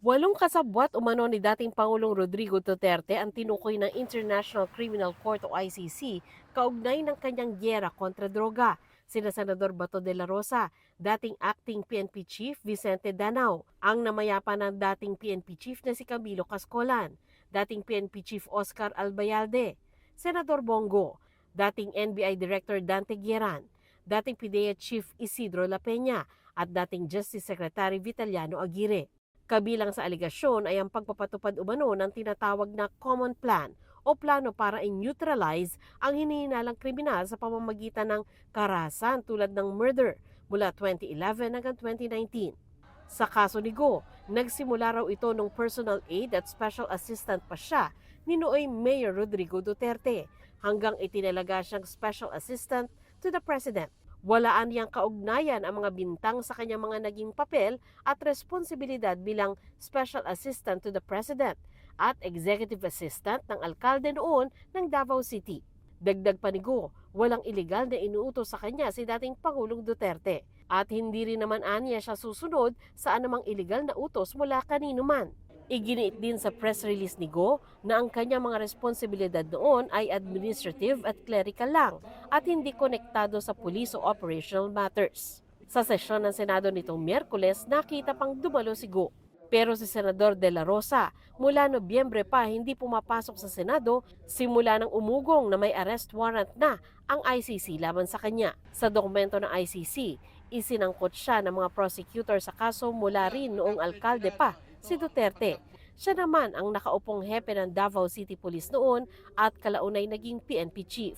Walong kasabwat umano ni dating Pangulong Rodrigo Duterte ang tinukoy ng International Criminal Court o ICC kaugnay ng kanyang gyera kontra droga. Sina Senador Bato de la Rosa, dating acting PNP Chief Vicente Danao, ang namayapa ng dating PNP Chief na si Camilo Cascolan, dating PNP Chief Oscar Albayalde, Senador Bongo, dating NBI Director Dante Guieran, dating PIDEA Chief Isidro La Peña at dating Justice Secretary Vitaliano Aguirre. Kabilang sa aligasyon ay ang pagpapatupad umano ng tinatawag na common plan o plano para i-neutralize ang hinihinalang kriminal sa pamamagitan ng karahasan tulad ng murder mula 2011 hanggang 2019. Sa kaso ni Go, nagsimula raw ito nung personal aid at special assistant pa siya ni nooy Mayor Rodrigo Duterte hanggang itinalaga siyang special assistant to the President. Walaan niyang kaugnayan ang mga bintang sa kanyang mga naging papel at responsibilidad bilang Special Assistant to the President at Executive Assistant ng alkalde noon ng Davao City. Dagdag pa ni Go, walang iligal na inuutos sa kanya si dating Pangulong Duterte at hindi rin naman aniya siya susunod sa anumang iligal na utos mula kanino man. Iginiit din sa press release ni Go na ang kanyang mga responsibilidad noon ay administrative at clerical lang at hindi konektado sa police o operational matters. Sa sesyon ng Senado nitong Miyerkules, nakita pang dumalo si Go. Pero si Senador De La Rosa, mula Nobyembre pa hindi pumapasok sa Senado simula ng umugong na may arrest warrant na ang ICC laban sa kanya. Sa dokumento ng ICC, isinangkot siya ng mga prosecutor sa kaso mula rin noong alkalde pa si Duterte. Siya naman ang nakaupong hepe ng Davao City Police noon at kalaunay naging PNP Chief.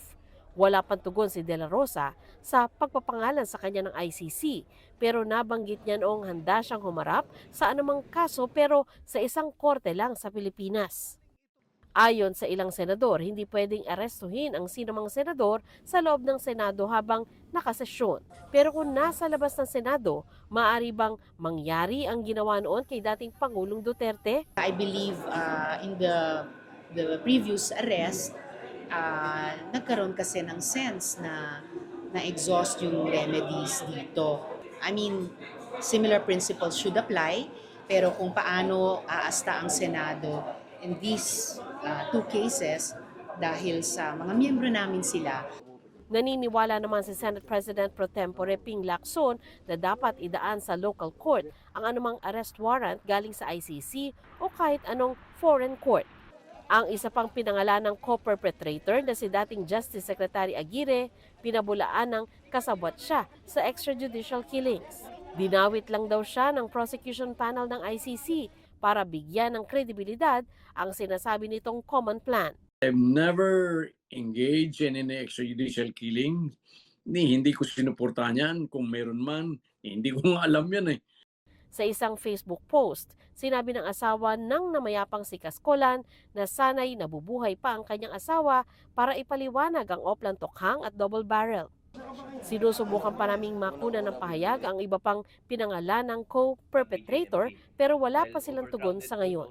Wala pang tugon si De La Rosa sa pagpapangalan sa kanya ng ICC pero nabanggit niya noong handa siyang humarap sa anumang kaso pero sa isang korte lang sa Pilipinas. Ayon sa ilang senador, hindi pwedeng arestuhin ang sinumang senador sa loob ng Senado habang nakasesyon. Pero kung nasa labas ng Senado, maaari bang mangyari ang ginawa noon kay dating Pangulong Duterte? I believe in the previous arrest, nagkaroon kasi ng sense na na-exhaust yung remedies dito. I mean, similar principles should apply, pero kung paano aasta ang Senado in these two cases, dahil sa mga miyembro namin sila. Naniniwala naman si Senate President Pro Tempore Ping Lacson na dapat idaan sa local court ang anumang arrest warrant galing sa ICC o kahit anong foreign court. Ang isa pang pinangalan ng co-perpetrator na si dating Justice Secretary Aguirre, pinabulaan ng kasabwat siya sa extrajudicial killings. Dinawit lang daw siya ng prosecution panel ng ICC para bigyan ng kredibilidad ang sinasabi nitong common plan. I've never engaged in any extrajudicial killing. Hindi ko sinuportahan yan. Kung meron man, hindi ko nga alam yan eh. Sa isang Facebook post, sinabi ng asawa ng namayapang si Cascolan na sana'y nabubuhay pa ang kanyang asawa para ipaliwanag ang oplang tokhang at double barrel. Sinusubukan pa naming makuna ng pahayag ang iba pang pinangalan ng co-perpetrator pero wala pa silang tugon sa ngayon.